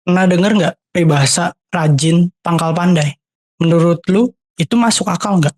Pernah denger nggak peribahasa rajin pangkal pandai? Menurut lu itu masuk akal nggak?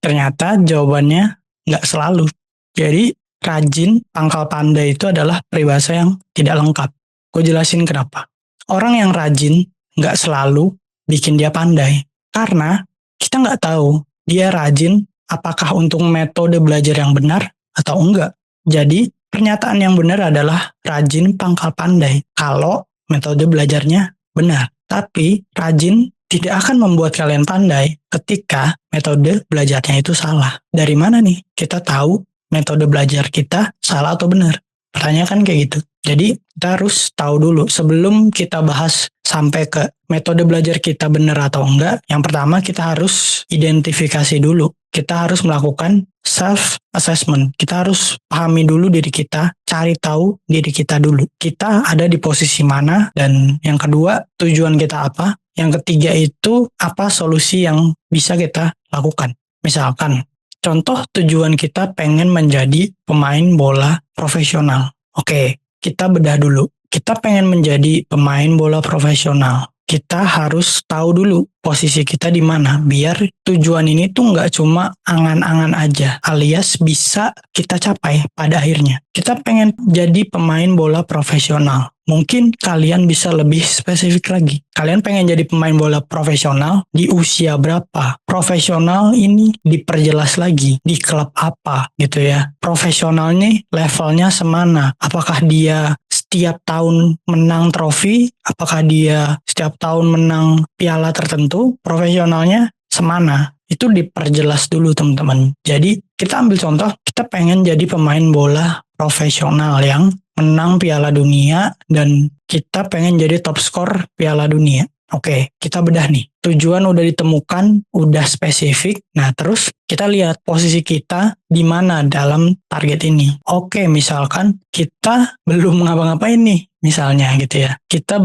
Ternyata jawabannya nggak selalu. Jadi rajin pangkal pandai itu adalah peribahasa yang tidak lengkap. Gue jelasin kenapa. Orang yang rajin nggak selalu bikin dia pandai. Karena kita nggak tahu dia rajin apakah untuk metode belajar yang benar atau enggak. Jadi pernyataan yang benar adalah rajin pangkal pandai kalau metode belajarnya benar. Tapi rajin tidak akan membuat kalian pandai ketika metode belajarnya itu salah. Dari mana nih kita tahu metode belajar kita salah atau benar? Pertanyaan kan kayak gitu. Jadi kita harus tahu dulu sebelum kita bahas sampai ke metode belajar kita benar atau enggak. Yang pertama kita harus identifikasi dulu. Kita harus melakukan self-assessment. Kita harus pahami dulu diri kita, cari tahu diri kita dulu. Kita ada di posisi mana, dan yang kedua tujuan kita apa. Yang ketiga itu apa solusi yang bisa kita lakukan. Misalkan, contoh tujuan kita pengen menjadi pemain bola profesional. Oke, kita bedah dulu. Kita pengen menjadi pemain bola profesional. Kita harus tahu dulu posisi kita di mana, biar tujuan ini tuh nggak cuma angan-angan aja, alias bisa kita capai pada akhirnya. Kita pengen jadi pemain bola profesional. Mungkin kalian bisa lebih spesifik lagi. Kalian pengen jadi pemain bola profesional di usia berapa? Profesional ini diperjelas lagi di klub apa gitu ya. Profesional nih levelnya semana? Apakah dia setiap tahun menang trofi? Apakah dia setiap tahun menang piala tertentu? Profesionalnya semana? Itu diperjelas dulu teman-teman. Jadi kita ambil contoh, kita pengen jadi pemain bola profesional yang menang piala dunia dan kita pengen jadi top skor piala dunia. Oke, kita bedah nih. Tujuan udah ditemukan, udah spesifik. Nah, terus kita lihat posisi kita di mana dalam target ini. Oke, misalkan kita belum ngapa-ngapain nih, misalnya gitu ya. Kita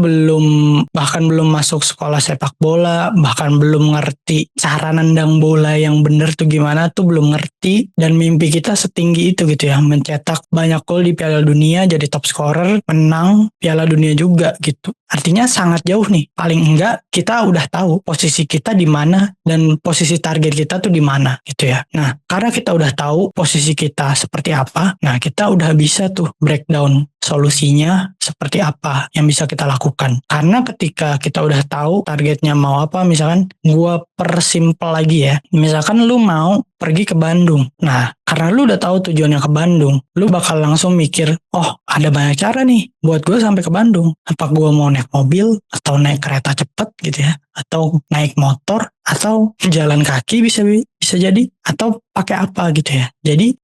bahkan belum masuk sekolah sepak bola, bahkan belum ngerti cara nendang bola yang bener tuh gimana tuh belum ngerti. Dan mimpi kita setinggi itu gitu ya, mencetak banyak gol di Piala Dunia, jadi top scorer, menang Piala Dunia juga gitu. Artinya sangat jauh nih. Paling enggak kita udah tahu posisi kita di mana dan posisi target kita tuh di mana gitu ya. Nah, karena kita udah tahu posisi kita seperti apa, nah kita udah bisa tuh breakdown solusinya seperti apa yang bisa kita lakukan. Karena ketika kita udah tahu targetnya mau apa, misalkan gua persimpel lagi ya. Misalkan lu mau pergi ke Bandung. Nah, karena lu udah tahu tujuannya ke Bandung, lu bakal langsung mikir, oh ada banyak cara nih buat gue sampai ke Bandung. Apa gue mau naik mobil, atau naik kereta cepet gitu ya, atau naik motor, atau jalan kaki bisa jadi, atau pakai apa gitu ya. Jadi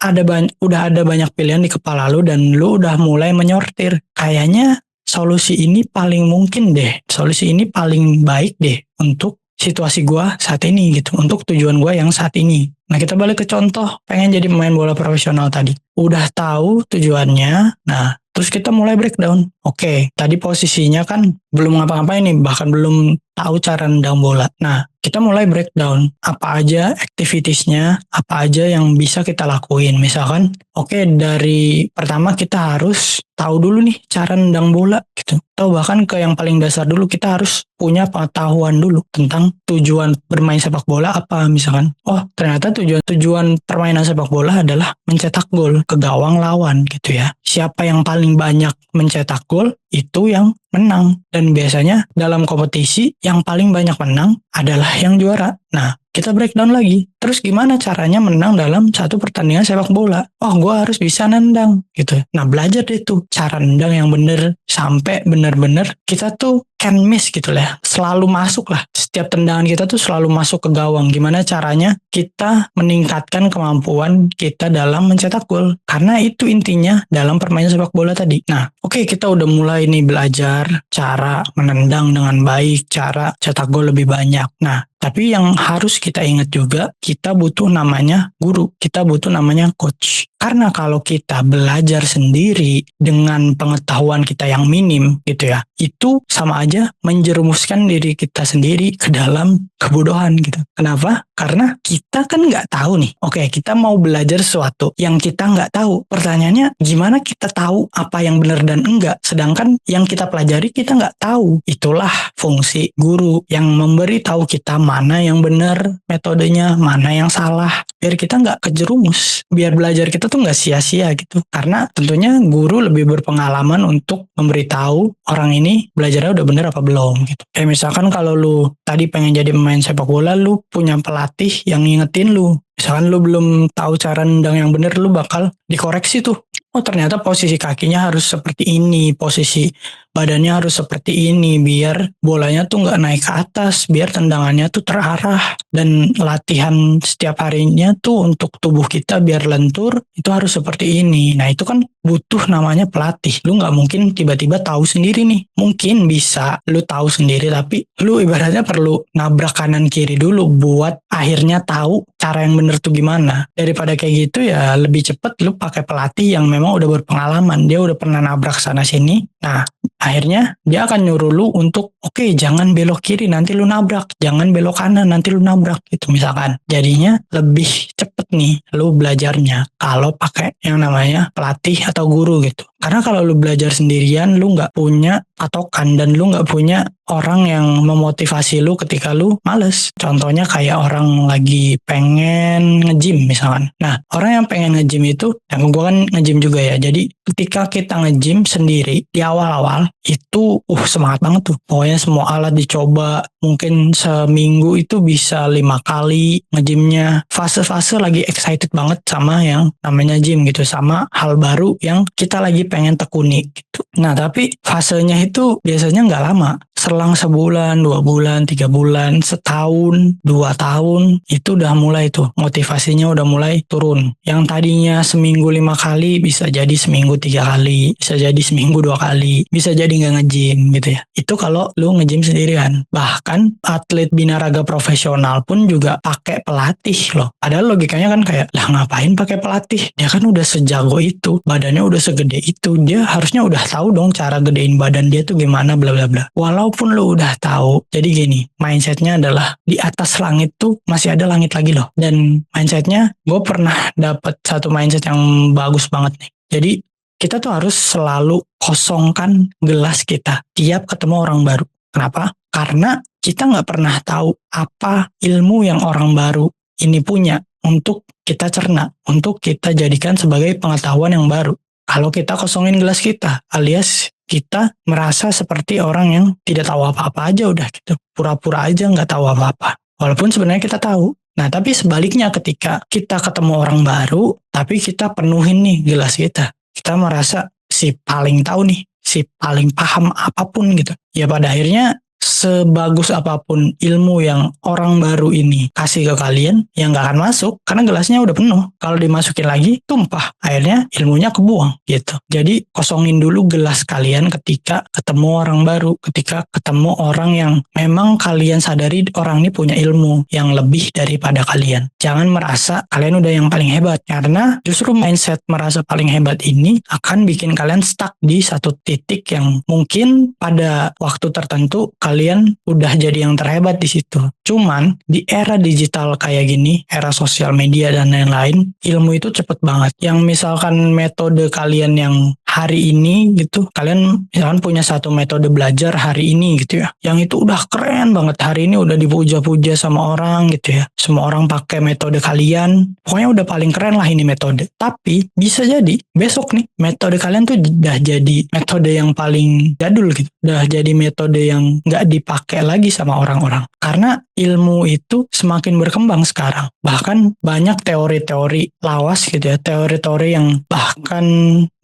udah ada banyak pilihan di kepala lu dan lu udah mulai menyortir. Kayaknya solusi ini paling mungkin deh, solusi ini paling baik deh untuk situasi gue saat ini gitu, untuk tujuan gue yang saat ini. Nah, kita balik ke contoh pengen jadi pemain bola profesional tadi. Udah tahu tujuannya, nah terus kita mulai breakdown. Oke, tadi posisinya kan belum ngapa-ngapain nih, bahkan belum tahu cara nendang bola. Nah, kita mulai breakdown. Apa aja activitiesnya, apa aja yang bisa kita lakuin. Misalkan, oke, dari pertama kita harus tahu dulu nih cara nendang bola gitu. Atau bahkan ke yang paling dasar dulu, kita harus punya pengetahuan dulu tentang tujuan bermain sepak bola apa. Misalkan, oh ternyata tujuan permainan sepak bola adalah mencetak gol ke gawang lawan gitu ya. Siapa yang paling banyak mencetak gol, itu yang menang. Dan biasanya dalam kompetisi yang paling banyak menang adalah yang juara. Nah, kita breakdown lagi. Terus gimana caranya menang dalam satu pertandingan sepak bola? Oh, gue harus bisa nendang gitu. Nah, belajar deh tuh cara nendang yang bener sampai bener-bener kita tuh can miss gitu lah. Selalu masuk lah. Setiap tendangan kita tuh selalu masuk ke gawang. Gimana caranya kita meningkatkan kemampuan kita dalam mencetak gol. Karena itu intinya dalam permainan sepak bola tadi. Nah, oke, kita udah mulai nih belajar cara menendang dengan baik, cara cetak gol lebih banyak. Nah, tapi yang harus kita ingat juga, kita butuh namanya guru, kita butuh namanya coach. Karena kalau kita belajar sendiri dengan pengetahuan kita yang minim gitu ya, itu sama aja menjerumuskan diri kita sendiri ke dalam kebodohan gitu. Kenapa? Karena kita kan nggak tahu nih. Oke, kita mau belajar sesuatu yang kita nggak tahu. Pertanyaannya, gimana kita tahu apa yang benar dan enggak? Sedangkan yang kita pelajari kita nggak tahu. Itulah fungsi guru yang memberi tahu kita mana yang benar metodenya, mana yang salah. Biar kita nggak kejerumus, biar belajar kita tuh nggak sia-sia gitu. Karena tentunya guru lebih berpengalaman untuk memberitahu orang ini belajarnya udah bener apa belum gitu. Kayak misalkan kalau lu tadi pengen jadi pemain sepak bola, lu punya pelatih yang ngingetin lu. Misalkan lu belum tahu cara nendang yang bener, lu bakal dikoreksi tuh. Oh ternyata posisi kakinya harus seperti ini, posisi badannya harus seperti ini, biar bolanya tuh nggak naik ke atas, biar tendangannya tuh terarah. Dan latihan setiap harinya tuh untuk tubuh kita biar lentur, itu harus seperti ini. Nah itu kan butuh namanya pelatih. Lu nggak mungkin tiba-tiba tahu sendiri nih. Mungkin bisa lu tahu sendiri, tapi lu ibaratnya perlu nabrak kanan kiri dulu buat akhirnya tahu cara yang bener tuh gimana. Daripada kayak gitu ya lebih cepet lu pakai pelatih yang memang udah berpengalaman, dia udah pernah nabrak sana sini. Nah akhirnya dia akan nyuruh lu untuk oke, jangan belok kiri nanti lu nabrak, jangan belok kanan nanti lu nabrak gitu misalkan. Jadinya lebih cepet nih lu belajarnya kalau pakai yang namanya pelatih atau guru gitu. Karena kalau lu belajar sendirian, lu nggak punya patokan dan lu nggak punya orang yang memotivasi lu ketika lu males. Contohnya kayak orang lagi pengen nge-gym misalkan. Nah, orang yang pengen nge-gym itu, yang gue kan nge-gym juga ya. Jadi ketika kita nge-gym sendiri di awal-awal itu semangat banget tuh. Pokoknya semua alat dicoba. Mungkin seminggu itu bisa 5 kali nge-gymnya. Fase-fase lagi excited banget sama yang namanya gym gitu. Sama hal baru yang kita lagi pengen tekuni gitu. Nah tapi fasenya itu biasanya nggak lama. Selang sebulan, 2 bulan, 3 bulan, setahun, 2 tahun, itu udah mulai tuh. Motivasinya udah mulai turun. Yang tadinya seminggu 5 kali, bisa jadi seminggu 3 kali, bisa jadi seminggu 2 kali, bisa jadi nggak nge-gym gitu ya. Itu kalau lu nge-gym sendirian. Bahkan atlet binaraga profesional pun juga pakai pelatih loh. Padahal logikanya kan kayak, lah ngapain pakai pelatih? Dia kan udah sejago itu, badannya udah segede itu, dia harusnya udah tahu dong cara gedein badan dia tuh gimana bla bla bla. Walaupun lu udah tahu, jadi gini, mindsetnya adalah di atas langit tuh masih ada langit lagi loh. Dan mindsetnya, gue pernah dapet satu mindset yang bagus banget nih. Jadi kita tuh harus selalu kosongkan gelas kita tiap ketemu orang baru. Kenapa? Karena kita nggak pernah tahu apa ilmu yang orang baru ini punya untuk kita cerna, untuk kita jadikan sebagai pengetahuan yang baru. Kalau kita kosongin gelas kita, alias kita merasa seperti orang yang tidak tahu apa-apa aja udah gitu. Pura-pura aja nggak tahu apa-apa. Walaupun sebenarnya kita tahu. Nah tapi sebaliknya ketika kita ketemu orang baru, tapi kita penuhin nih gelas kita. Kita merasa si paling tahu nih, si paling paham apapun gitu. Ya pada akhirnya sebagus apapun ilmu yang orang baru ini kasih ke kalian, yang nggak akan masuk karena gelasnya udah penuh. Kalau dimasukin lagi, tumpah. Akhirnya ilmunya kebuang gitu. Jadi kosongin dulu gelas kalian ketika ketemu orang baru, ketika ketemu orang yang memang kalian sadari orang ini punya ilmu yang lebih daripada kalian. Jangan merasa kalian udah yang paling hebat, karena justru mindset merasa paling hebat ini akan bikin kalian stuck di satu titik yang mungkin pada waktu tertentu kalian udah jadi yang terhebat di situ. Cuman di era digital kayak gini, era sosial media dan lain-lain, ilmu itu cepet banget. Yang misalkan metode kalian yang hari ini gitu, kalian misalkan punya satu metode belajar hari ini gitu ya, yang itu udah keren banget, hari ini udah dipuja-puja sama orang gitu ya, semua orang pakai metode kalian, pokoknya udah paling keren lah ini metode. Tapi bisa jadi besok nih metode kalian tuh udah jadi metode yang paling jadul gitu, udah jadi metode yang nggak dipakai lagi sama orang-orang. Karena ilmu itu semakin berkembang sekarang. Bahkan banyak teori-teori lawas gitu ya, teori-teori yang bahkan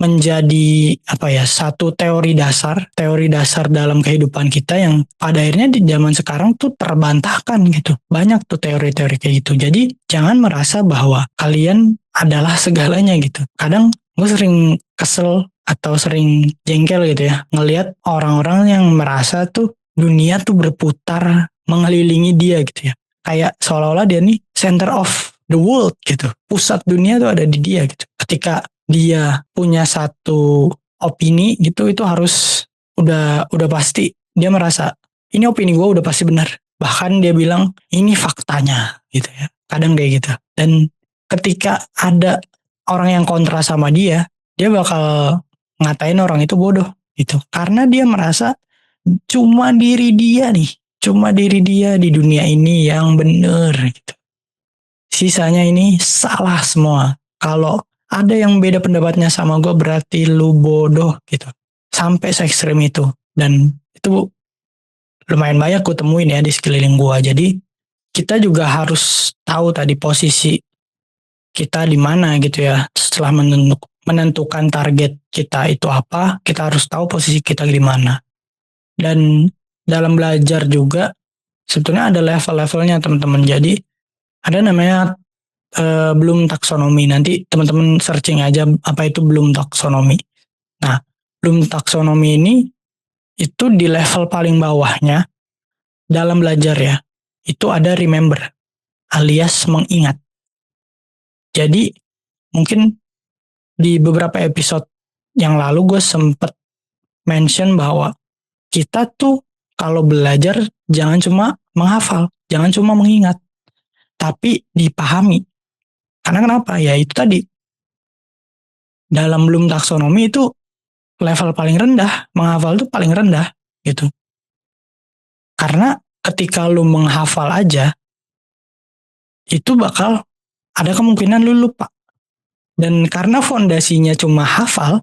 menjadi satu teori dasar dalam kehidupan kita yang pada akhirnya di zaman sekarang tuh terbantahkan gitu. Banyak tuh teori-teori kayak gitu. Jadi jangan merasa bahwa kalian adalah segalanya gitu. Kadang gue sering kesel atau sering jengkel gitu ya, ngelihat orang-orang yang merasa tuh dunia tuh berputar mengelilingi dia gitu ya. Kayak seolah-olah dia nih center of the world gitu. Pusat dunia tuh ada di dia gitu. Ketika dia punya satu opini gitu, itu harus udah pasti dia merasa ini opini gue udah pasti benar. Bahkan dia bilang ini faktanya gitu ya. Kadang kayak gitu. Dan ketika ada orang yang kontra sama dia bakal ngatain orang itu bodoh gitu. Karena dia merasa cuma diri dia di dunia ini yang benar gitu. Sisanya ini salah semua. Kalau ada yang beda pendapatnya sama gue berarti lu bodoh gitu. Sampai se ekstrim itu. Dan itu lumayan banyak gue temuin ya di sekeliling gue. Jadi kita juga harus tahu tadi posisi kita di mana gitu ya. Setelah menentukan target kita itu apa, kita harus tahu posisi kita di mana. Dan dalam belajar juga sebetulnya ada level-levelnya teman-teman. Jadi ada namanya belum taksonomi. Nanti teman-teman searching aja apa itu belum taksonomi. Nah, belum taksonomi ini itu di level paling bawahnya dalam belajar ya. Itu ada remember alias mengingat. Jadi mungkin di beberapa episode yang lalu gue sempet mention bahwa kita tuh kalau belajar jangan cuma menghafal, jangan cuma mengingat, tapi dipahami. Karena kenapa? Ya itu tadi, dalam belum taksonomi itu level paling rendah, menghafal itu paling rendah gitu. Karena ketika lu menghafal aja, itu bakal ada kemungkinan lu lupa. Dan karena fondasinya cuma hafal,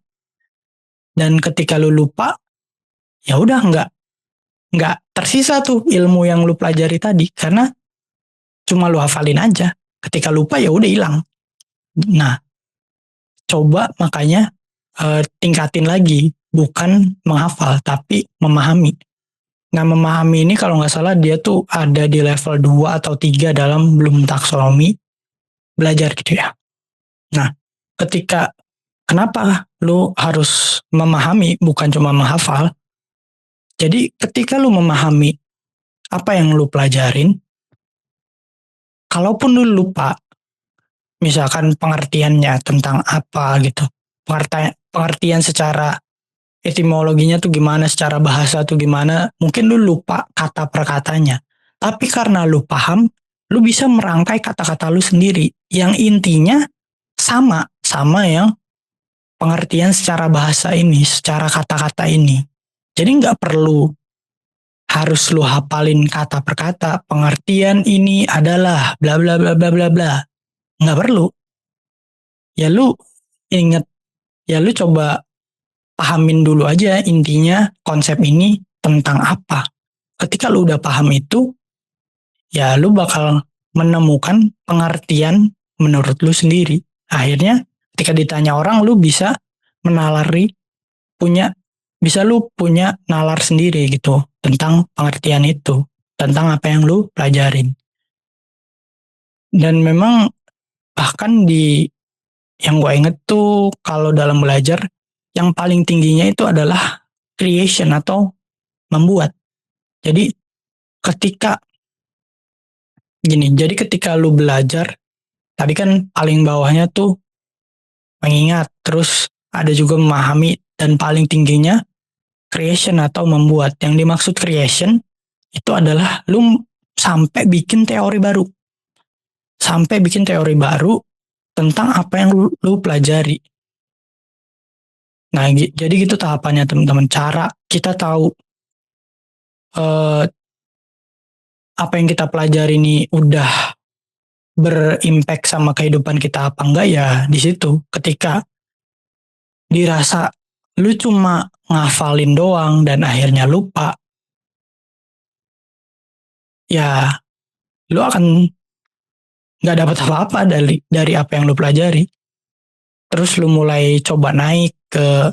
dan ketika lu lupa, ya udah nggak tersisa tuh ilmu yang lu pelajari tadi, karena cuma lu hafalin aja. Ketika lupa ya udah hilang. Nah, coba makanya tingkatin lagi, bukan menghafal tapi memahami. Nah, memahami ini kalau nggak salah dia tuh ada di level 2 atau 3 dalam belum taksonomi belajar gitu ya. Nah, ketika kenapa lu harus memahami bukan cuma menghafal? Jadi ketika lu memahami apa yang lu pelajarin, kalaupun lu lupa, misalkan pengertiannya tentang apa gitu, pengertian secara etimologinya tuh gimana, secara bahasa tuh gimana, mungkin lu lupa kata per katanya. Tapi karena lu paham, lu bisa merangkai kata-kata lu sendiri yang intinya sama yang pengertian secara bahasa ini, secara kata-kata ini. Jadi nggak perlu harus lu hafalin kata per kata, pengertian ini adalah bla bla bla bla bla bla. Nggak perlu. Ya lu inget, ya lu coba pahamin dulu aja intinya konsep ini tentang apa. Ketika lu udah paham itu, ya lu bakal menemukan pengertian menurut lu sendiri. Akhirnya ketika ditanya orang, lu bisa menalari, punya, bisa lu punya nalar sendiri gitu tentang pengertian itu, tentang apa yang lu pelajarin. Dan memang bahkan di yang gue inget tuh kalau dalam belajar, yang paling tingginya itu adalah creation atau membuat. Jadi ketika jadi ketika lu belajar, tadi kan paling bawahnya tuh mengingat, terus ada juga memahami, dan paling tingginya creation atau membuat. Yang dimaksud creation itu adalah lu sampai bikin teori baru. Sampai bikin teori baru tentang apa yang lu pelajari. Nah, jadi gitu tahapannya teman-teman. Cara kita tahu eh, apa yang kita pelajari ini udah berimpact sama kehidupan kita apa enggak, ya di situ. Ketika dirasa lu cuma ngafalin doang dan akhirnya lupa, ya lu akan nggak dapat apa-apa dari apa yang lu pelajari. Terus lu mulai coba naik ke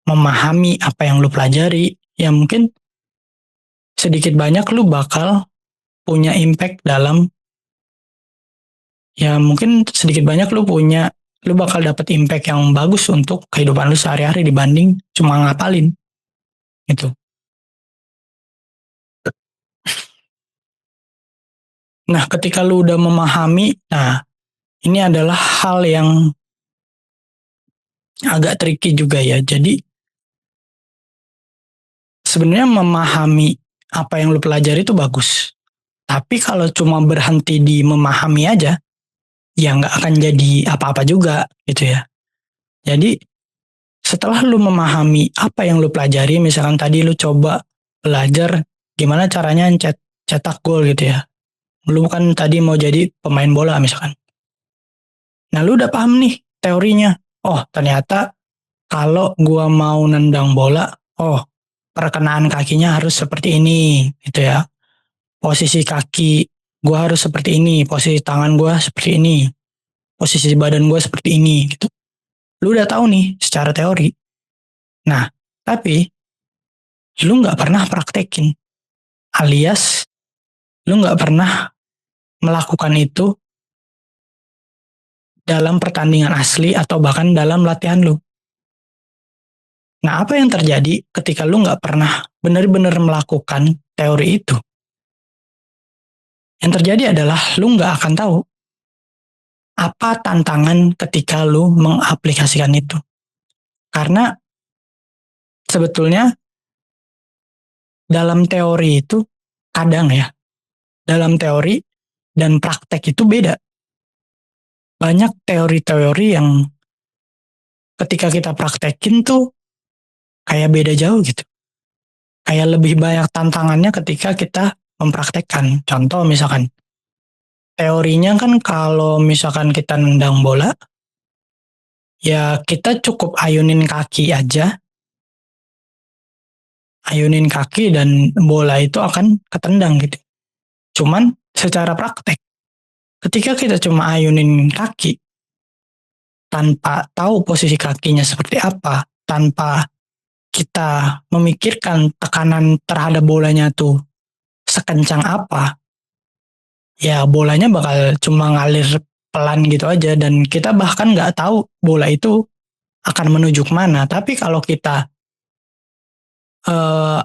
memahami apa yang lu pelajari, ya mungkin sedikit banyak lu bakal punya impact dalam, ya mungkin sedikit banyak lu bakal dapat impact yang bagus untuk kehidupan lu sehari-hari dibanding cuma ngapalin gitu. Nah, ketika lu udah memahami, nah ini adalah hal yang agak tricky juga ya. Jadi sebenarnya memahami apa yang lu pelajari itu bagus. Tapi kalau cuma berhenti di memahami aja, ya nggak akan jadi apa-apa juga gitu ya. Jadi setelah lu memahami apa yang lu pelajari, misalkan tadi lu coba belajar gimana caranya cetak gol gitu ya. Lu kan tadi mau jadi pemain bola misalkan. Nah lu udah paham nih teorinya. Oh ternyata kalau gua mau nendang bola, oh perkenaan kakinya harus seperti ini gitu ya. Posisi kaki gua harus seperti ini, posisi tangan gua seperti ini, posisi badan gua seperti ini gitu. Lu udah tahu nih secara teori. Nah, tapi lu nggak pernah praktekin, alias lu nggak pernah melakukan itu dalam pertandingan asli atau bahkan dalam latihan lu. Nah, apa yang terjadi ketika lu nggak pernah benar-benar melakukan teori itu? Yang terjadi adalah lu nggak akan tahu apa tantangan ketika lu mengaplikasikan itu. Karena sebetulnya dalam teori itu kadang ya, dalam teori dan praktek itu beda. Banyak teori-teori yang ketika kita praktekin tuh kayak beda jauh gitu. Kayak lebih banyak tantangannya ketika kita mempraktekkan. Contoh misalkan, teorinya kan kalau misalkan kita nendang bola, ya kita cukup ayunin kaki dan bola itu akan ketendang gitu. Cuman secara praktek, ketika kita cuma ayunin kaki, tanpa tahu posisi kakinya seperti apa, tanpa kita memikirkan tekanan terhadap bolanya tuh sekencang apa, ya bolanya bakal cuma ngalir pelan gitu aja dan kita bahkan nggak tahu bola itu akan menuju kemana. Tapi kalau kita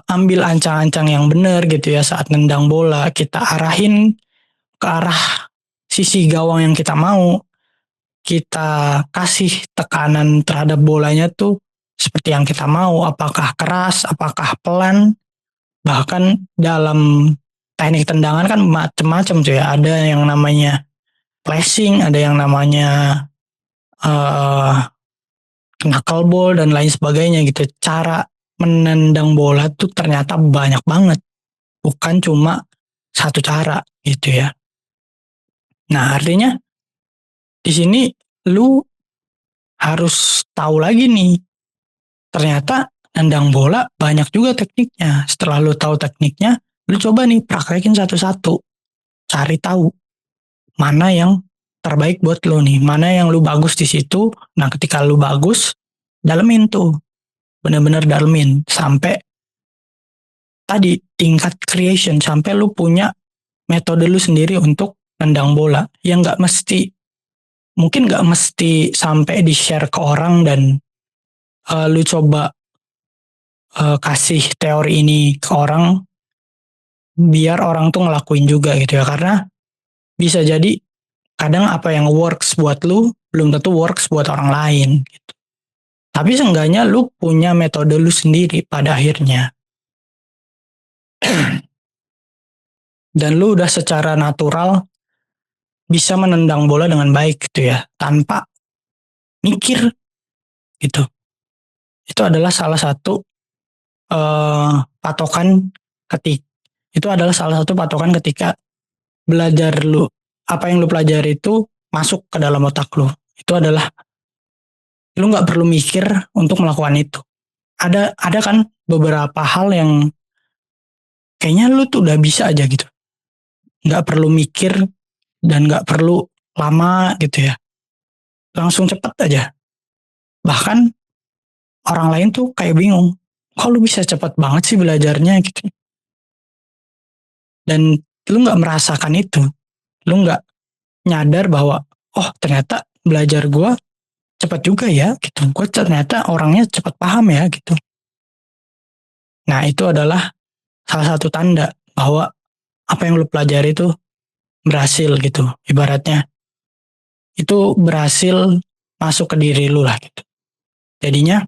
ambil ancang-ancang yang benar gitu ya saat nendang bola, kita arahin ke arah sisi gawang yang kita mau, kita kasih tekanan terhadap bolanya tuh seperti yang kita mau, apakah keras, apakah pelan, bahkan dalam teknik tendangan kan macam-macam tuh ya, ada yang namanya flashing, ada yang namanya uh, knuckleball dan lain sebagainya gitu. Cara menendang bola tuh ternyata banyak banget, bukan cuma satu cara gitu ya. Nah artinya di sini lu harus tahu lagi nih, ternyata nendang bola banyak juga tekniknya. Setelah lu tahu tekniknya, lu coba nih praktekin satu-satu, cari tahu mana yang terbaik buat lu nih, mana yang lu bagus di situ. Nah ketika lu bagus, dalemin tuh, bener-bener dalemin sampai tadi tingkat creation, sampai lu punya metode lu sendiri untuk nendang bola yang nggak mesti, mungkin nggak mesti sampai di share ke orang dan lu coba kasih teori ini ke orang biar orang tuh ngelakuin juga gitu ya, karena bisa jadi kadang apa yang works buat lu belum tentu works buat orang lain gitu. Tapi seenggaknya lu punya metode lu sendiri pada akhirnya. Dan lu udah secara natural bisa menendang bola dengan baik gitu ya, tanpa mikir gitu. Itu adalah salah satu patokan ketik. Itu adalah salah satu patokan ketika belajar lu, apa yang lu pelajari itu masuk ke dalam otak lu. Itu adalah lu nggak perlu mikir untuk melakukan itu. Ada kan beberapa hal yang kayaknya lu tuh udah bisa aja gitu, nggak perlu mikir dan nggak perlu lama gitu ya, langsung cepet aja. Bahkan orang lain tuh kayak bingung, kok lu bisa cepet banget sih belajarnya gitu. Dan lu nggak merasakan itu, lu nggak nyadar bahwa oh ternyata belajar gue cepet juga ya gitu, gue ternyata orangnya cepet paham ya gitu. Nah itu adalah salah satu tanda bahwa apa yang lu pelajari itu berhasil gitu. Ibaratnya itu berhasil masuk ke diri lu lah gitu. Jadinya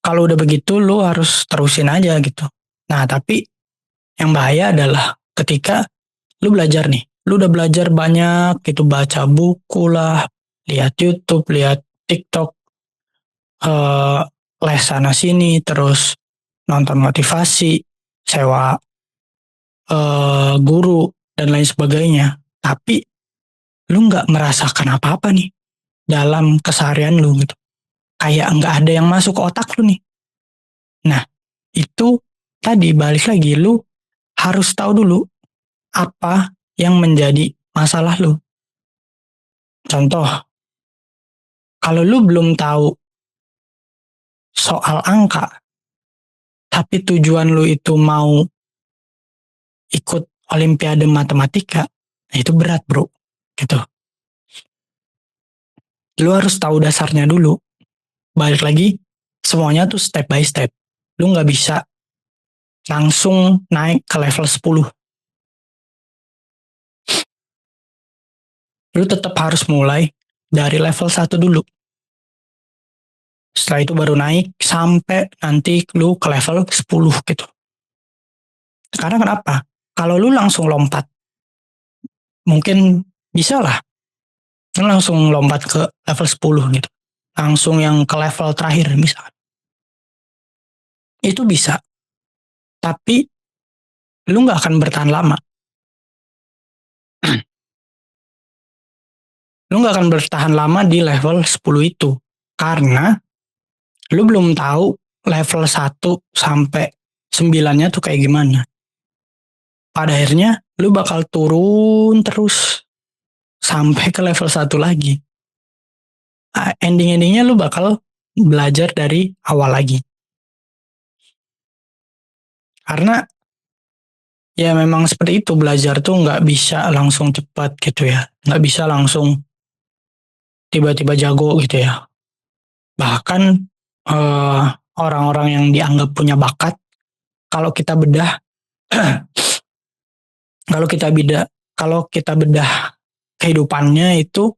kalau udah begitu lu harus terusin aja gitu. Nah, tapi yang bahaya adalah ketika lu belajar nih, lu udah belajar banyak gitu, baca buku lah, lihat YouTube, lihat TikTok, eh, les sana sini, terus nonton motivasi, sewa guru dan lain sebagainya. Tapi lu nggak merasakan apa-apa nih dalam keseharian lu gitu. Kayak nggak ada yang masuk ke otak lu nih. Nah, itu tadi balik lagi lu harus tahu dulu apa yang menjadi masalah lu. Contoh, kalau lu belum tahu soal angka, tapi tujuan lu itu mau ikut olimpiade matematika, nah itu berat bro, gitu. Lu harus tahu dasarnya dulu. Balik lagi, semuanya tuh step by step. Lu nggak bisa langsung naik ke level 10. Lu tetap harus mulai dari level 1 dulu. Setelah itu baru naik sampai nanti lu ke level 10 gitu. Karena kenapa? Kalau lu langsung lompat, mungkin bisa lah. Lu langsung lompat ke level 10 gitu. Langsung yang ke level terakhir misalkan. Itu bisa. Tapi lu nggak akan bertahan lama. Lu nggak akan bertahan lama di level 10 itu. Karena lu belum tahu level 1 sampai 9-nya tuh kayak gimana. Pada akhirnya lu bakal turun terus sampai ke level 1 lagi. Ending-endingnya lu bakal belajar dari awal lagi. Karena ya memang seperti itu, belajar tuh nggak bisa langsung cepat gitu ya. Nggak bisa langsung tiba-tiba jago gitu ya. Bahkan eh, orang-orang yang dianggap punya bakat, kalau kita bedah, kalau kita bedah, kalau kita bedah kehidupannya itu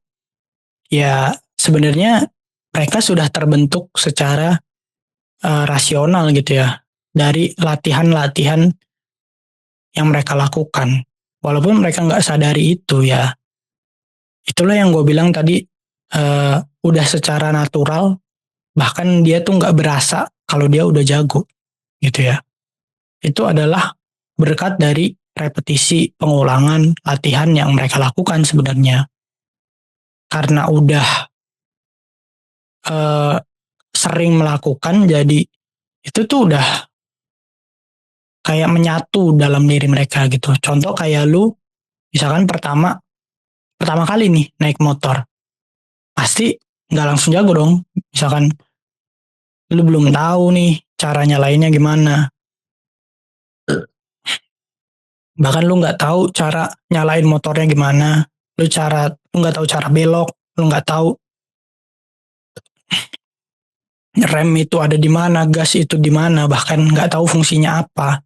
ya sebenarnya mereka sudah terbentuk secara rasional gitu ya dari latihan-latihan yang mereka lakukan. Walaupun mereka nggak sadari itu ya, itulah yang gue bilang tadi, udah secara natural, bahkan dia tuh nggak berasa kalau dia udah jago gitu ya. Itu adalah berkat dari repetisi pengulangan latihan yang mereka lakukan sebenarnya. Karena udah eh, sering melakukan, jadi itu tuh udah kayak menyatu dalam diri mereka gitu. Contoh kayak lu, misalkan pertama kali nih naik motor, pasti nggak langsung jago dong. Misalkan lu belum tahu nih cara nyalainnya gimana. Bahkan lu nggak tahu cara nyalain motornya gimana. Lu nggak tahu cara belok, lu nggak tahu rem itu ada di mana, gas itu di mana, bahkan nggak tahu fungsinya apa.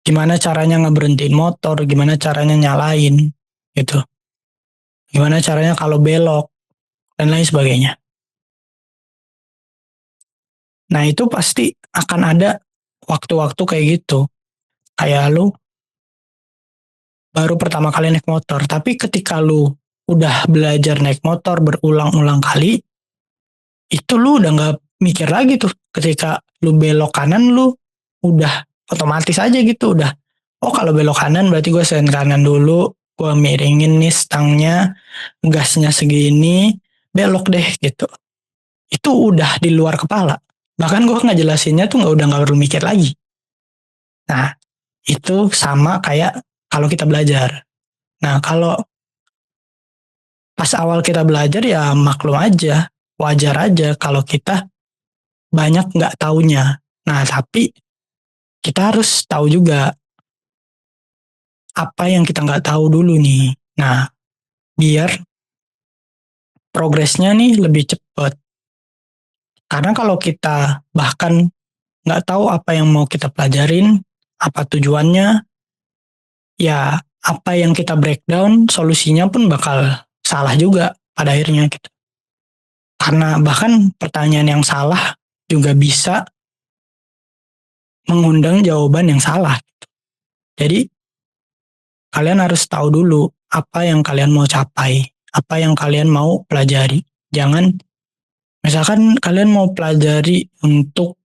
Gimana caranya ngeberhentiin motor, gimana caranya nyalain, gitu. Gimana caranya kalau belok, dan lain sebagainya. Nah itu pasti akan ada waktu-waktu kayak gitu. Kayak lu baru pertama kali naik motor, tapi ketika lu udah belajar naik motor berulang-ulang kali, itu lu udah nggak mikir lagi tuh. Ketika lu belok kanan, lu udah otomatis aja gitu, udah. Oh kalau belok kanan berarti gue sen kanan dulu, gue miringin nih stangnya, gasnya segini, belok deh gitu. Itu udah di luar kepala. Bahkan gue ngejelasinnya tuh nggak perlu mikir lagi. Nah itu sama kayak kalau kita belajar. Nah kalau pas awal kita belajar ya maklum aja, wajar aja kalau kita banyak nggak taunya. Nah tapi kita harus tahu juga apa yang kita nggak tahu dulu nih. Nah biar progresnya nih lebih cepat. Karena kalau kita bahkan nggak tahu apa yang mau kita pelajarin, apa tujuannya, ya apa yang kita breakdown, solusinya pun bakal salah juga pada akhirnya gitu. Karena bahkan pertanyaan yang salah juga bisa mengundang jawaban yang salah. Jadi kalian harus tahu dulu apa yang kalian mau capai, apa yang kalian mau pelajari. Jangan, misalkan kalian mau pelajari untuk,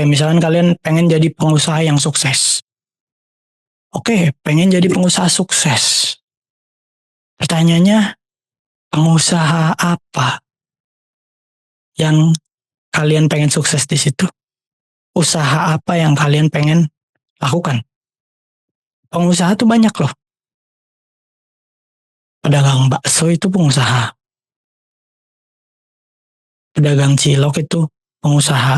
misalkan kalian pengen jadi pengusaha yang sukses. Pengen jadi pengusaha sukses. Pertanyaannya, pengusaha apa yang kalian pengen sukses di situ? Usaha apa yang kalian pengen lakukan? Pengusaha tuh banyak loh. Pedagang bakso itu pengusaha. Pedagang cilok itu pengusaha.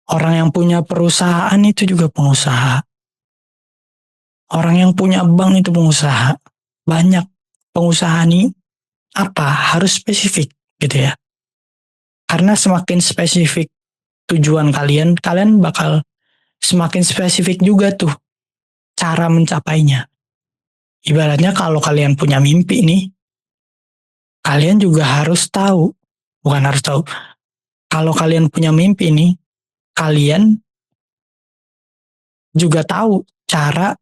Orang yang punya perusahaan itu juga pengusaha. Orang yang punya bank itu pengusaha. Banyak pengusaha nih harus spesifik gitu ya. Karena semakin spesifik tujuan kalian, kalian bakal semakin spesifik juga tuh cara mencapainya. Ibaratnya kalau kalian punya mimpi nih, kalian juga harus tahu, bukan harus tahu, kalau kalian punya mimpi nih, kalian juga tahu cara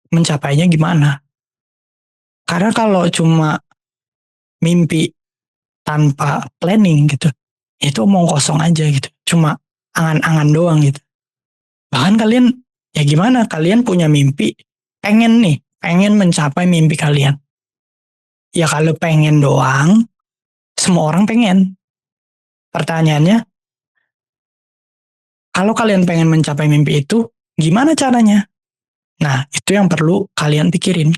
mencapainya gimana. Karena kalau cuma mimpi tanpa planning gitu, itu omong kosong aja gitu. Cuma angan-angan doang gitu. Bahkan kalian, ya gimana, kalian punya mimpi, pengen mencapai mimpi kalian. Ya kalau pengen doang, semua orang pengen. Pertanyaannya, kalau kalian pengen mencapai mimpi itu, gimana caranya? Nah, itu yang perlu kalian pikirin.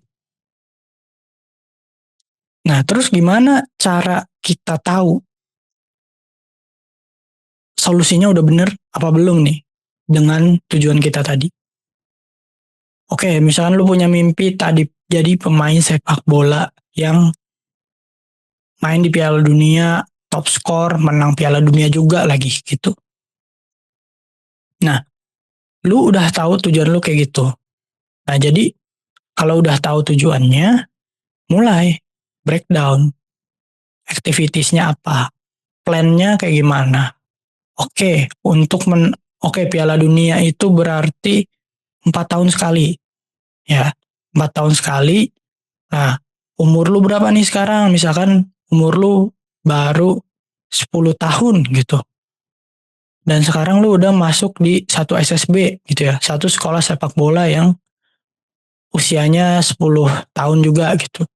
Nah, terus gimana cara kita tahu solusinya udah bener apa belum nih dengan tujuan kita tadi? Misalkan lu punya mimpi tadi jadi pemain sepak bola yang main di Piala Dunia, top skor, menang Piala Dunia juga lagi gitu. Nah, lu udah tahu tujuan lu kayak gitu. Nah, jadi kalau udah tahu tujuannya, mulai breakdown. Activitiesnya apa? Plannya kayak gimana? Piala Dunia itu berarti 4 tahun sekali. Ya, 4 tahun sekali. Nah, umur lu berapa nih sekarang? Misalkan umur lu baru 10 tahun gitu. Dan sekarang lu udah masuk di satu SSB gitu ya. Satu sekolah sepak bola yang usianya 10 tahun juga gitu.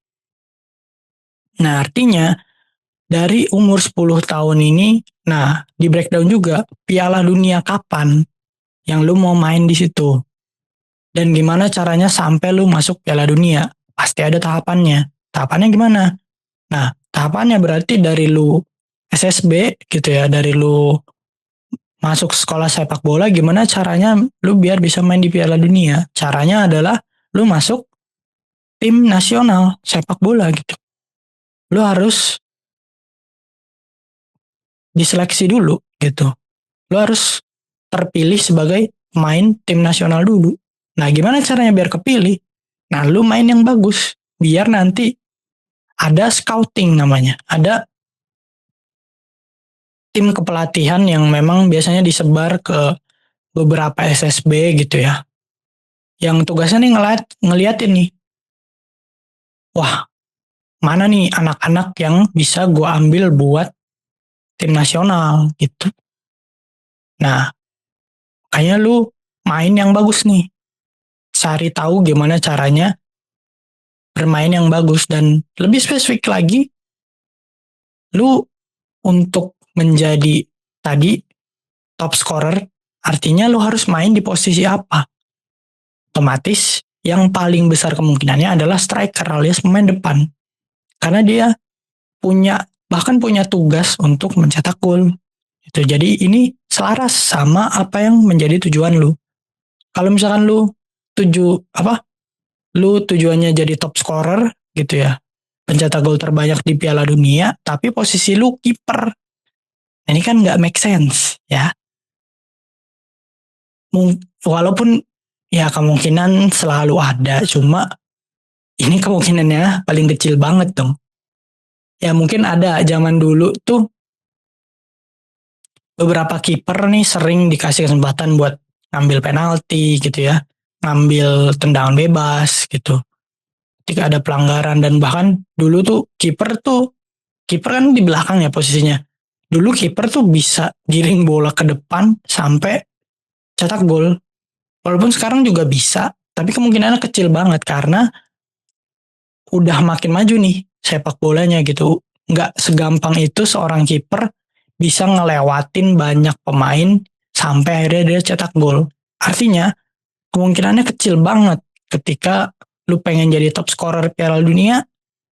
Nah, artinya dari umur 10 tahun ini, nah, di breakdown juga Piala Dunia kapan yang lu mau main di situ. Dan gimana caranya sampai lu masuk Piala Dunia? Pasti ada tahapannya. Tahapannya gimana? Nah, tahapannya berarti dari lu SSB gitu ya, dari lu masuk sekolah sepak bola, gimana caranya lu biar bisa main di Piala Dunia? Caranya adalah lu masuk tim nasional sepak bola gitu. Lu harus diseleksi dulu gitu. Lu harus terpilih sebagai pemain tim nasional dulu. Nah, gimana caranya biar kepilih? Nah, lu main yang bagus. Biar nanti ada scouting namanya. Ada tim kepelatihan yang memang biasanya disebar ke beberapa SSB gitu ya. Yang tugasnya nih ngeliatin nih. Wah, mana nih anak-anak yang bisa gue ambil buat tim nasional gitu. Nah, kayaknya lu main yang bagus nih. Cari tahu gimana caranya bermain yang bagus. Dan lebih spesifik lagi, lu untuk menjadi tadi top scorer, artinya lu harus main di posisi apa? Otomatis yang paling besar kemungkinannya adalah striker alias pemain depan. Karena dia bahkan punya tugas untuk mencetak gol. Itu jadi ini selaras sama apa yang menjadi tujuan lu. Kalau misalkan lu tujuannya jadi top scorer gitu ya, pencetak gol terbanyak di Piala Dunia, tapi posisi lu kiper. Ini kan nggak make sense ya. Walaupun Ya kemungkinan selalu ada, cuma ini kemungkinannya paling kecil banget dong. Ya mungkin ada zaman dulu tuh beberapa kiper nih sering dikasih kesempatan buat ngambil penalti gitu ya, ngambil tendangan bebas gitu. Ketika ada pelanggaran dan bahkan dulu tuh kiper kan di belakang ya posisinya. Dulu kiper tuh bisa giring bola ke depan sampai cetak gol. Walaupun sekarang juga bisa, tapi kemungkinannya kecil banget karena udah makin maju nih sepak bolanya gitu. Nggak segampang itu seorang kiper bisa ngelewatin banyak pemain sampai akhirnya dia cetak gol. Artinya kemungkinannya kecil banget ketika lu pengen jadi top scorer Piala Dunia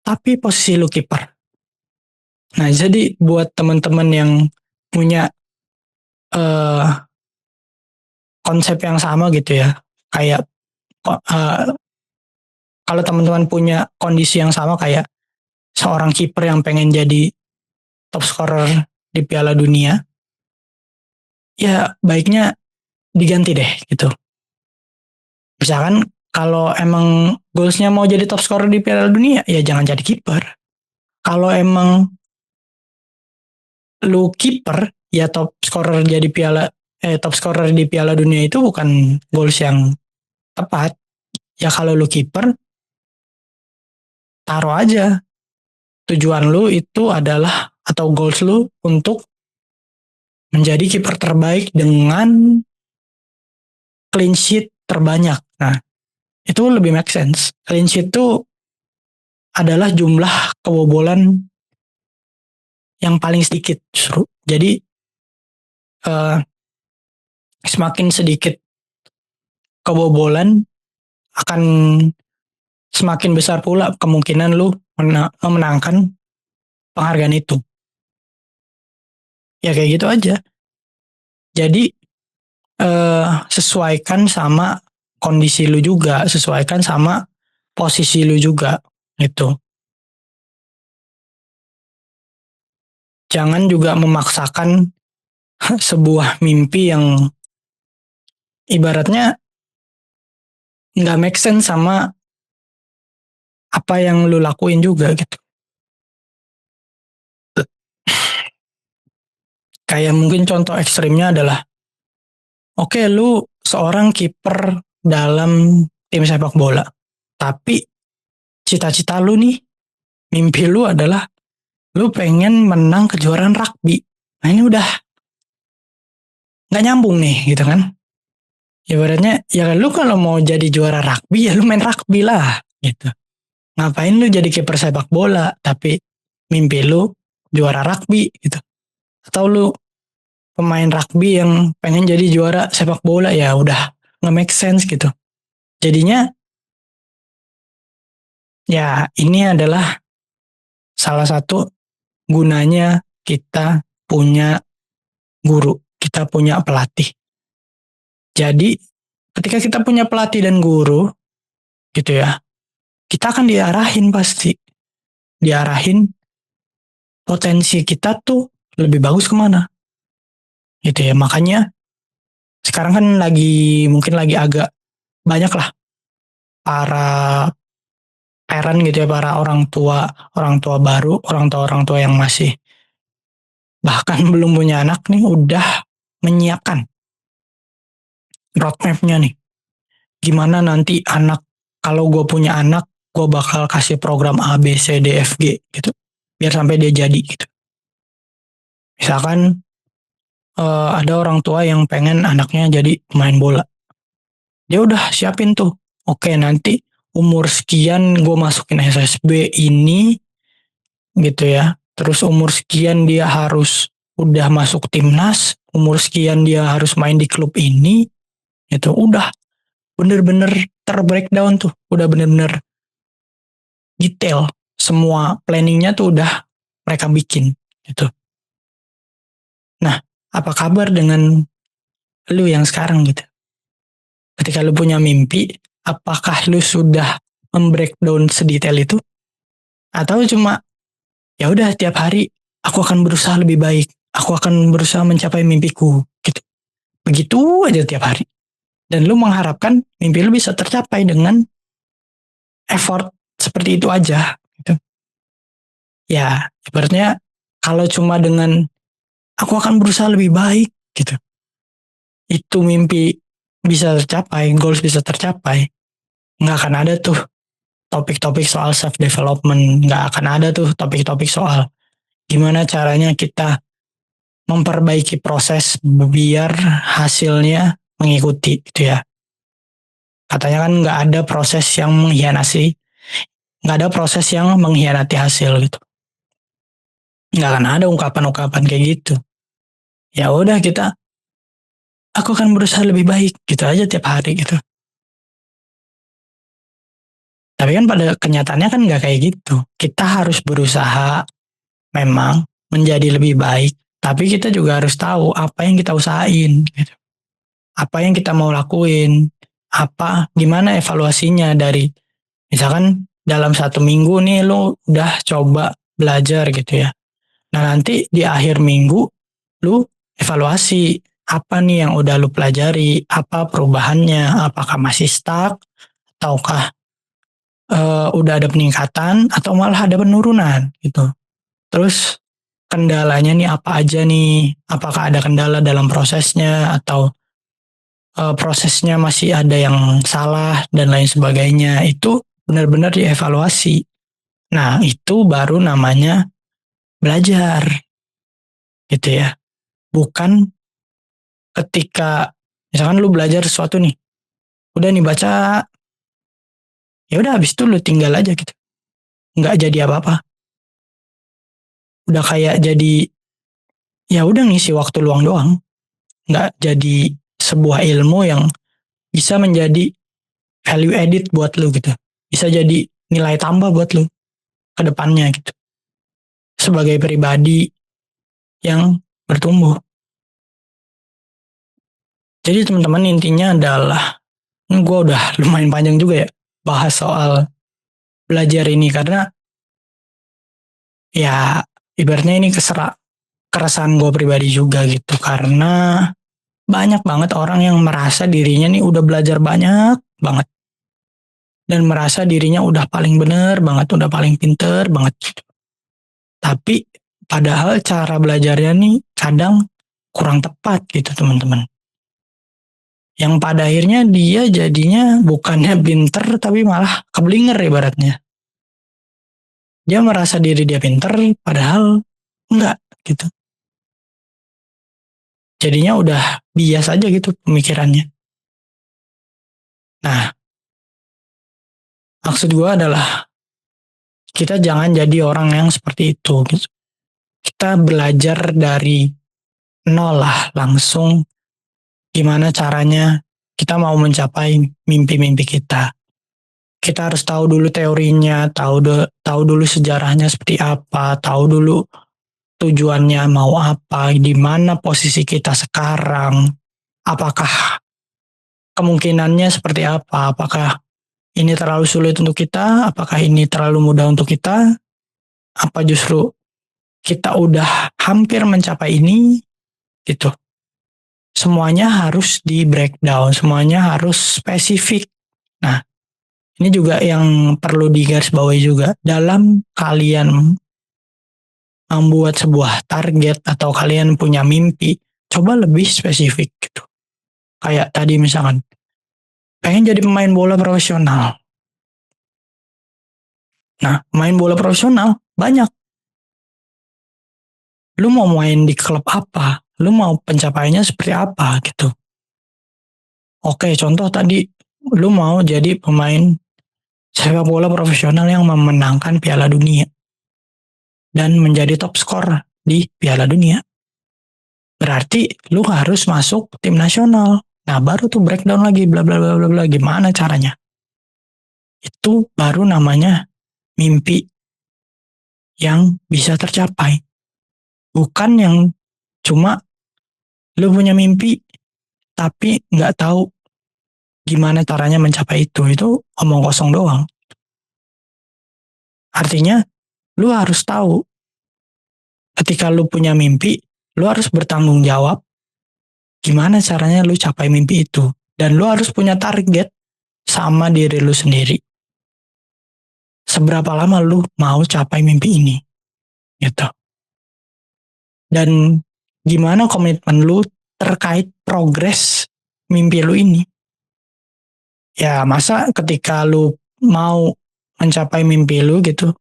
tapi posisi lu kiper. Nah, jadi buat teman-teman yang punya uh, konsep yang sama gitu ya, kayak uh, kalau teman-teman punya kondisi yang sama kayak seorang kiper yang pengen jadi top scorer di Piala Dunia, ya baiknya diganti deh gitu. Misalkan kalau emang goalsnya mau jadi top scorer di Piala Dunia, ya jangan jadi kiper. Kalau emang lu kiper, ya top scorer di Piala Dunia itu bukan goals yang tepat. Ya kalau lu kiper, taruh aja tujuan lu itu adalah atau goals lu untuk menjadi kiper terbaik dengan clean sheet terbanyak. Nah, itu lebih make sense. Clean sheet itu adalah jumlah kebobolan yang paling sedikit justru. Jadi uh, semakin sedikit kebobolan akan semakin besar pula kemungkinan lu memenangkan penghargaan itu. Ya kayak gitu aja. Jadi sesuaikan sama kondisi lu juga, sesuaikan sama posisi lu juga gitu. Jangan juga memaksakan sebuah mimpi yang ibaratnya nggak make sense sama apa yang lu lakuin juga gitu. Kayak mungkin contoh ekstrimnya adalah, oke, lu seorang kiper dalam tim sepak bola, tapi cita-cita lu nih, mimpi lu adalah lu pengen menang kejuaraan rugby. Nah ini udah nggak nyambung nih gitu kan. Ibaratnya ya lu kalau mau jadi juara rugby ya lu main rugby lah gitu. Ngapain lu jadi kiper sepak bola tapi mimpi lu juara rugby gitu. Atau lu pemain rugby yang pengen jadi juara sepak bola, ya udah nggak make sense gitu. Jadinya ya ini adalah salah satu gunanya kita punya guru, kita punya pelatih. Jadi ketika kita punya pelatih dan guru gitu ya, kita akan diarahin pasti. Diarahin potensi kita tuh lebih bagus kemana. Gitu ya, makanya sekarang kan mungkin lagi agak banyak lah para parent gitu ya, para orang tua baru, orang tua yang masih bahkan belum punya anak nih udah menyiapkan roadmap-nya nih. Gimana nanti kalau gue punya anak, gue bakal kasih program A, B, C, D, F, G gitu. Biar sampai dia jadi gitu. Misalkan ada orang tua yang pengen anaknya jadi pemain bola. Dia udah siapin tuh. Oke, nanti umur sekian gue masukin SSB ini gitu ya. Terus umur sekian dia harus udah masuk timnas, umur sekian dia harus main di klub ini, gitu. Udah bener-bener terbreakdown tuh, udah bener-bener detail. Semua planningnya tuh udah mereka bikin, gitu. Nah, apa kabar dengan lu yang sekarang gitu? Ketika lu punya mimpi, apakah lu sudah membreakdown sedetail itu? Atau cuma ya udah tiap hari aku akan berusaha lebih baik, aku akan berusaha mencapai mimpiku gitu. Begitu aja tiap hari. Dan lu mengharapkan mimpi lu bisa tercapai dengan effort seperti itu aja gitu. Ya ibaratnya kalau cuma dengan aku akan berusaha lebih baik gitu, itu mimpi bisa tercapai, goals bisa tercapai, nggak akan ada tuh topik-topik soal self development, nggak akan ada tuh topik-topik soal gimana caranya kita memperbaiki proses biar hasilnya mengikuti gitu ya. Katanya kan nggak ada proses yang mengkhianati, nggak ada proses yang mengkhianati hasil gitu. Nggak akan ada ungkapan-ungkapan kayak gitu. Ya udah kita, aku akan berusaha lebih baik gitu aja tiap hari gitu. Tapi kan pada kenyataannya kan nggak kayak gitu. Kita harus berusaha memang menjadi lebih baik, tapi kita juga harus tahu apa yang kita usahain gitu. Apa yang kita mau lakuin, apa gimana evaluasinya dari misalkan dalam 1 minggu nih lo udah coba belajar gitu ya. Nah nanti di akhir minggu lu evaluasi apa nih yang udah lu pelajari, apa perubahannya, apakah masih stuck, ataukah udah ada peningkatan, atau malah ada penurunan gitu. Terus kendalanya nih apa aja nih, apakah ada kendala dalam prosesnya, atau prosesnya masih ada yang salah, dan lain sebagainya. Itu benar-benar dievaluasi. Nah itu baru namanya belajar gitu ya. Bukan ketika misalkan lu belajar sesuatu nih, udah nih baca, ya udah habis itu lu tinggal aja gitu, nggak jadi apa-apa, udah kayak jadi ya udah ngisi waktu luang doang, nggak jadi sebuah ilmu yang bisa menjadi value added buat lu gitu, bisa jadi nilai tambah buat lu ke depannya gitu, sebagai pribadi yang bertumbuh. Jadi teman-teman intinya adalah, gue udah lumayan panjang juga ya bahas soal belajar ini, karena ya ibaratnya ini keresahan gue pribadi juga gitu, karena banyak banget orang yang merasa dirinya nih udah belajar banyak banget, dan merasa dirinya udah paling bener banget, udah paling pinter banget gitu. Tapi padahal cara belajarnya nih kadang kurang tepat gitu teman-teman. Yang pada akhirnya dia jadinya bukannya pinter tapi malah keblinger ibaratnya. Dia merasa diri dia pinter padahal enggak gitu. Jadinya udah bias aja gitu pemikirannya. Nah, maksud gue adalah kita jangan jadi orang yang seperti itu gitu. Kita belajar dari nol lah, langsung gimana caranya kita mau mencapai mimpi-mimpi kita. Kita harus tahu dulu teorinya, tahu dulu sejarahnya seperti apa, tahu dulu tujuannya mau apa, di mana posisi kita sekarang, apakah kemungkinannya seperti apa, apakah ini terlalu sulit untuk kita, apakah ini terlalu mudah untuk kita, apa justru kita udah hampir mencapai ini gitu. Semuanya harus di breakdown, semuanya harus spesifik. Nah, ini juga yang perlu digarisbawahi juga dalam kalian membuat sebuah target atau kalian punya mimpi, coba lebih spesifik gitu. Kayak tadi misalkan, pengen jadi pemain bola profesional. Nah, pemain bola profesional banyak. Lu mau main di klub apa? Lu mau pencapaiannya seperti apa gitu. Oke, contoh tadi, lu mau jadi pemain sepak bola profesional yang memenangkan Piala Dunia dan menjadi top skor di Piala Dunia. Berarti lu harus masuk tim nasional. Nah, baru tuh breakdown lagi bla bla bla bla bla, gimana caranya? Itu baru namanya mimpi yang bisa tercapai. Bukan yang cuma lu punya mimpi tapi nggak tahu gimana caranya mencapai itu. Itu omong kosong doang. Artinya lu harus tahu ketika lu punya mimpi, lu harus bertanggung jawab gimana caranya lu capai mimpi itu. Dan lu harus punya target sama diri lu sendiri. Seberapa lama lu mau capai mimpi ini, gitu. Dan gimana komitmen lu terkait progres mimpi lu ini. Ya masa ketika lu mau mencapai mimpi lu gitu,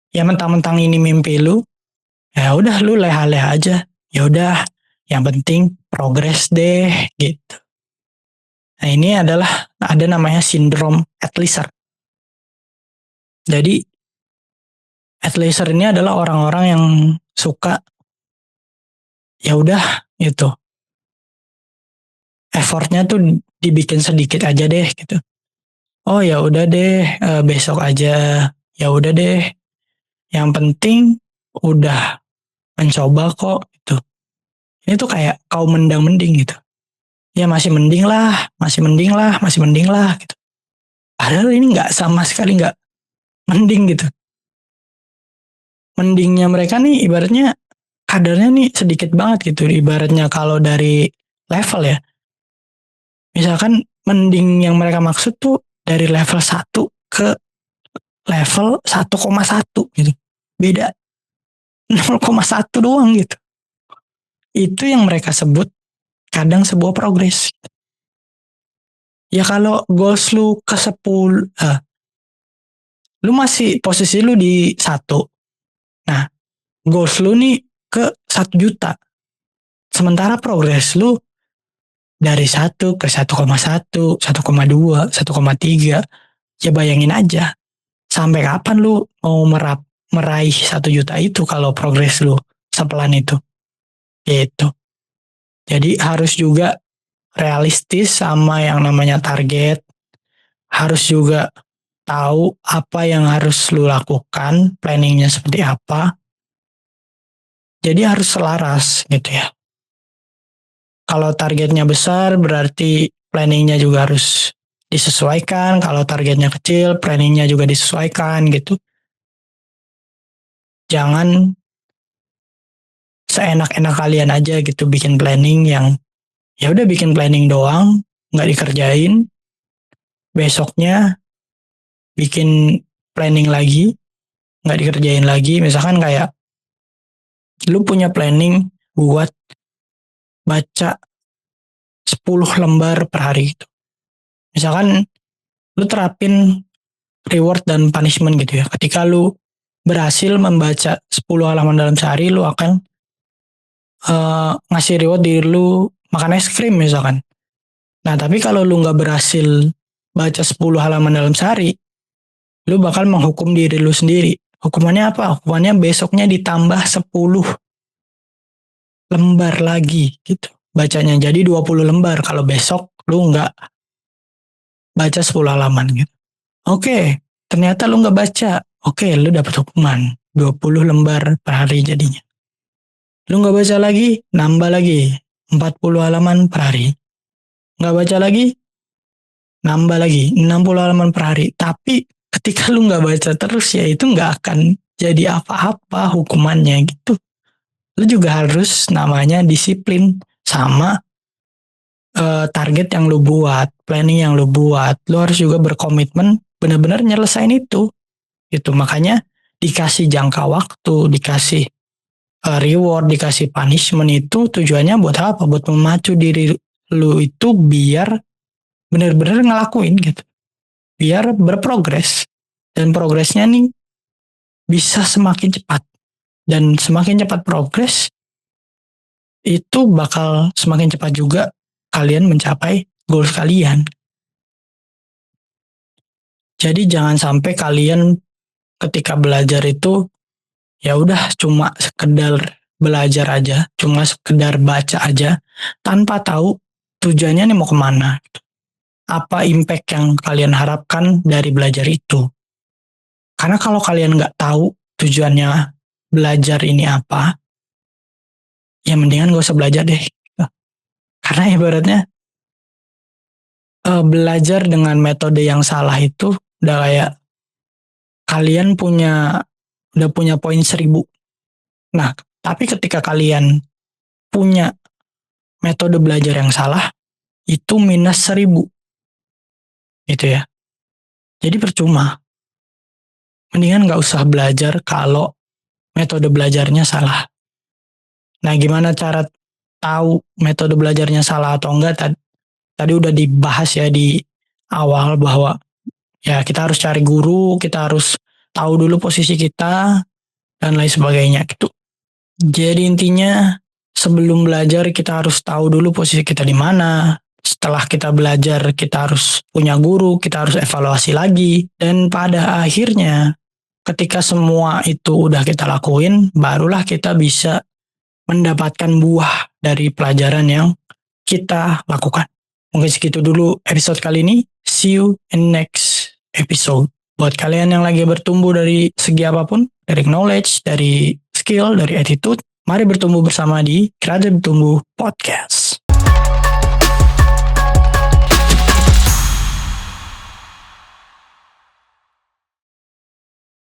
ya mentang-mentang ini mimpi lu, ya udah lu leha-leha aja. Ya udah, yang penting progres deh gitu. Nah, ini adalah ada namanya sindrom Atlaser. Jadi Atlaser ini adalah orang-orang yang suka ya udah gitu. Effortnya tuh dibikin sedikit aja deh gitu. Oh ya udah deh, besok aja. Ya udah deh. Yang penting udah mencoba kok gitu. Ini tuh kayak kau mendang mending gitu. Ya masih mending lah, masih mending lah, masih mending lah gitu. Padahal ini nggak sama sekali nggak mending gitu. Mendingnya mereka nih ibaratnya kadarnya nih sedikit banget gitu. Ibaratnya kalau dari level ya. Misalkan mending yang mereka maksud tuh dari level 1 ke level 1,1 gitu. Beda 0,1 doang gitu. Itu yang mereka sebut kadang sebuah progres. Ya kalau goals lu ke 10, lu masih posisi lu di 1. Nah, goals lu nih ke 1 juta. Sementara progres lu dari 1 ke 1,1, 1,2, 1,3. Ya bayangin aja. Sampai kapan lu mau meraih 1 juta itu kalau progres lu sepelan itu. Gitu. Jadi harus juga realistis sama yang namanya target. Harus juga tahu apa yang harus lu lakukan, planningnya seperti apa. Jadi harus selaras gitu ya. Kalau targetnya besar berarti planningnya juga harus disesuaikan. Kalau targetnya kecil, planningnya juga disesuaikan gitu. Jangan seenak-enak kalian aja gitu bikin planning yang ya udah bikin planning doang, nggak dikerjain. Besoknya bikin planning lagi, nggak dikerjain lagi. Misalkan kayak lu punya planning buat baca 10 lembar per hari gitu. Misalkan lu terapin reward dan punishment gitu ya. Ketika lu berhasil membaca 10 halaman dalam sehari, lu akan ngasih reward diri lu makan es krim misalkan. Nah, tapi kalau lu nggak berhasil baca 10 halaman dalam sehari, lu bakal menghukum diri lu sendiri. Hukumannya apa? Hukumannya besoknya ditambah 10 lembar lagi gitu. Bacanya jadi 20 lembar kalau besok lu nggak baca 10 halaman gitu. Oke, ternyata lu nggak baca. Oke, lu dapat hukuman 20 lembar per hari jadinya. Lu nggak baca lagi, nambah lagi 40 halaman per hari. Nggak baca lagi, nambah lagi 60 halaman per hari. Tapi ketika lu nggak baca terus ya itu nggak akan jadi apa-apa hukumannya gitu. Lu juga harus namanya disiplin sama target yang lu buat, planning yang lu buat. Lu harus juga berkomitmen benar-benar nyelesain itu. Gitu. Makanya dikasih jangka waktu, dikasih reward, dikasih punishment itu tujuannya buat apa? Buat memacu diri lu itu biar benar-benar ngelakuin gitu. Biar berprogres. Dan progresnya nih bisa semakin cepat. Dan semakin cepat progres, itu bakal semakin cepat juga kalian mencapai goals kalian. Jadi jangan sampai kalian ketika belajar itu ya udah cuma sekedar belajar aja, cuma sekedar baca aja, tanpa tahu tujuannya nih mau kemana. Apa impact yang kalian harapkan dari belajar itu. Karena kalau kalian nggak tahu tujuannya belajar ini apa, ya mendingan gak usah belajar deh. Karena ibaratnya belajar dengan metode yang salah itu udah kayak kalian udah punya poin 1000. Nah, tapi ketika kalian punya metode belajar yang salah, itu minus 1000 gitu ya. Jadi percuma. Mendingan nggak usah belajar kalau metode belajarnya salah. Nah, gimana cara tahu metode belajarnya salah atau enggak? Tadi udah dibahas ya di awal bahwa ya kita harus cari guru, kita harus tahu dulu posisi kita dan lain sebagainya gitu. Jadi intinya sebelum belajar kita harus tahu dulu posisi kita di mana. Setelah kita belajar kita harus punya guru, kita harus evaluasi lagi. Dan pada akhirnya ketika semua itu udah kita lakuin, barulah kita bisa mendapatkan buah dari pelajaran yang kita lakukan. Mungkin segitu dulu episode kali ini. See you in next episode. Buat kalian yang lagi bertumbuh dari segi apapun, dari knowledge, dari skill, dari attitude, mari bertumbuh bersama di Kreatif Tumbuh Podcast.